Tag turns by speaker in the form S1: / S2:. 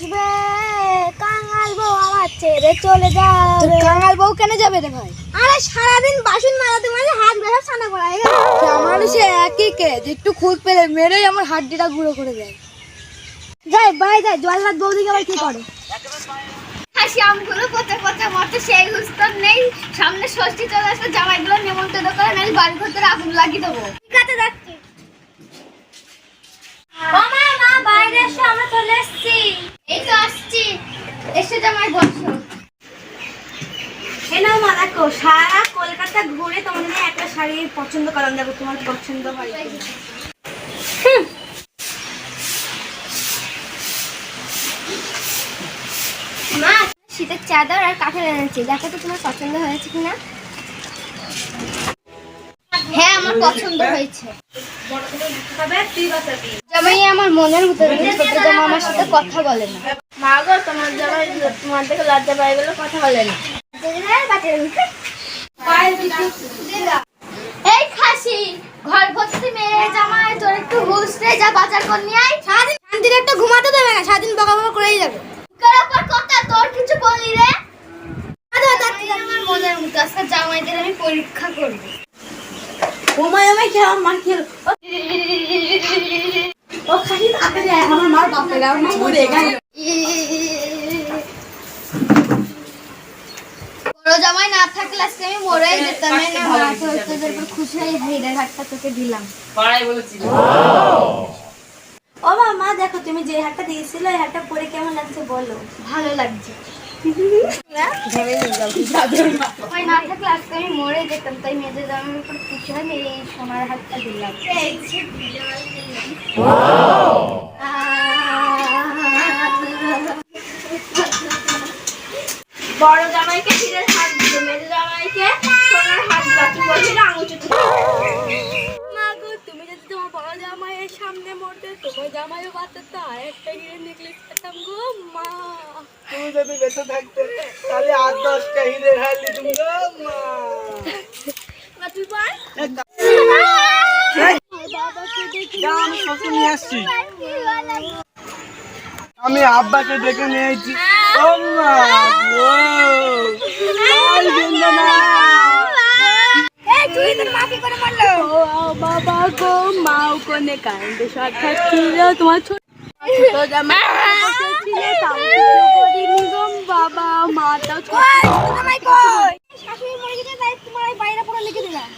S1: আসবে, কাঙাল বউ আমার ছেড়ে চলে যাবে।
S2: কাঙাল বউ কেন যাবে রে ভাই?
S1: আরে সারাদিন বাসন মাজাতে মাঝে হাত ব্যথা ছানা করা
S2: আমারও সে একই কেজ, একটু খুদ পেলে মেরেই আমার হাড্ডিটা গুঁড়ো করে দেয়।
S1: যাই বাই যাই, জল্লাদ বৌদিকে আবার কি করে?
S3: হাসি আমগুলো পচা পচা মরতে সেই হুস্তর নেই। সামনে ষষ্ঠী চলে আসলে জামাইগুলো নেমন্তন্ন করে, নাহলে বাড়ির ভিতরে আগুন লাগিয়ে দেবো।
S1: ঠিক আছে যাচ্ছি। মা মা বাইরে এসো, আমরা চলে এসেছি।
S3: এই তো আসছি, এসে জামাই বসো।
S1: এ নাও মা, দেখো সারা কলকাতা ঘুরে তোমাদের একটা শাড়ি পছন্দ করলাম, দেখো তোমার পছন্দ হয়।
S3: মা, শীতের চাদর আর কাঁথা এনেছি, দেখো তো তোমার পছন্দ হয়েছে কিনা। হ্যাঁ, আমার পছন্দ হয়েছে। জামাই আমার মনের ভিতরে, ছোট জামা আমার সাথে কথা বলে না। মা গো, তোমার জামাই তোমার থেকে লজ্জা পাই গেলে কথা বলে না। এই খাসি, ঘর ভর্তি মেয়ে জামাই, তোর একটু হুঁশ রে, যা বাজার কর নিয়ে আয়।
S1: সারাদিন শান্তির একটা ঘুমাতে দেবে না, সারাদিন বকা বকা করেই যাবে।
S3: কার উপর কথা, তোর কিছু বলি রে? আমার মনের মতো আজকে জামাইদের আমি পরীক্ষা করবো।
S1: ওমায় আমায় খেয়ে আমার মা খেলো। ও খালি তাড়াতাড়ি আয়, আমার মার বাপের আমার মা মরে গেল।
S3: বড় জামাই না থাকলে আজকে আমি মরেই যেতাম। এই না মা, তোদের উপর খুশি হয়ে হিরের হাতটা তোকে দিলাম।
S1: ও মা মা, দেখো তুমি যে হাতটা দিয়েছিলে এই হাতটা পরে কেমন লাগছে বলো।
S3: ভালো লাগছে। ওই না থাকলে আজকে আমি মরে যেতাম, তাই মেয়েদের জামাইয়ের উপর খুশি হয়ে আমি এই সোনার হাতটা দিলাম।
S1: বড় জামাইকে হিরের হাত দিল, মেয়ে জামাইকে সোনার হাত দিল, তুমি বলছিলে আঙুল চুটি। মা গো, তুমি যদি তোমার বড় জামাইয়ের সামনে মরতে, তোমার জামাইও বাঁচাতো, আর একটা হিরের নেকলেস পেতাম গো মা।
S4: তুমি যদি বেঁচে থাকতে তাহলে 8-10টা হিরের হার নিতুম গো মা।
S1: মা তুই বল।
S4: দাও, আমি শ্বশুর নিয়ে আসছি। আমি আব্বাকে ডেকে নিয়ে এসেছি। ও মা গো, আর বেঁধে না।
S1: এই তুই তোর মা কি করে মারলো?
S2: ও বাবা গো, মাও কোনে কান্দে সরকার ছিল, তোমার ছোট জামাই ছিল, তাও কিছু করিনি গো বাবা, মাটাও ছোট।
S1: জামাই কই? শাশুড়ি মরে গেছে, তাই তোমার এই বাইরে পুরো লিখে দিলাম।